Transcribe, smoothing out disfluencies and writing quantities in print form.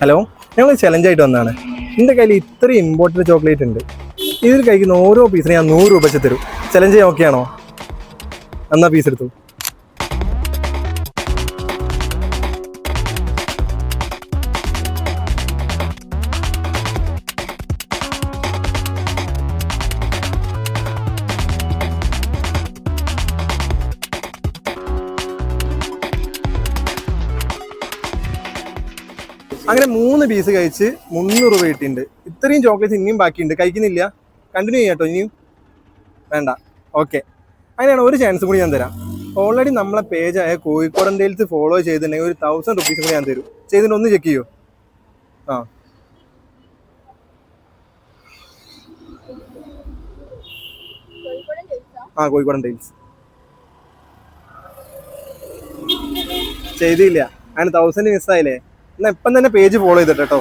Hello, ഞങ്ങൾ ചലഞ്ചായിട്ട് വന്നതാണ്. എൻ്റെ കയ്യിൽ ഇത്രയും ഇമ്പോർട്ടൻറ്റ് ചോക്ലേറ്റ് ഉണ്ട്. ഇതിൽ കഴിക്കുന്ന ഓരോ പീസിന് ഞാൻ 100 രൂപ വെച്ച് തരും. ചലഞ്ച് ചെയ്യാൻ ഓക്കെ ആണോ? എന്നാ പീസ് എടുത്തു. അങ്ങനെ 3 പീസ് കഴിച്ച് 300 രൂപ കിട്ടിയിട്ടുണ്ട്. ഇത്രയും ചോക്ലേറ്റ്സ് ഇനിയും ബാക്കിയുണ്ട്. കഴിക്കുന്നില്ല, കണ്ടിന്യൂ ചെയ്യാം കേട്ടോ. ഇനിയും വേണ്ട, ഓക്കെ. അങ്ങനെയാണ് ഒരു ചാൻസ് കൂടി ഞാൻ തരാം. ഓൾറെഡി നമ്മളെ പേജായ കോഴിക്കോടൻ ടൈൽസ് ഫോളോ ചെയ്തിട്ടുണ്ടെങ്കിൽ ഒരു 1000 റുപ്പീസ് കൂടി ഞാൻ തരും. ചെയ്തിട്ട് ഒന്ന് ചെക്ക് ചെയ്യോ? കോഴിക്കോടൻ ടൈൽസ് ചെയ്തില്ല. അങ്ങനെ 1000 മിസ്സായില്ലേ? എന്നാൽ ഇപ്പം തന്നെ പേജ് ഫോളോ ചെയ്തിട്ട് കേട്ടോ.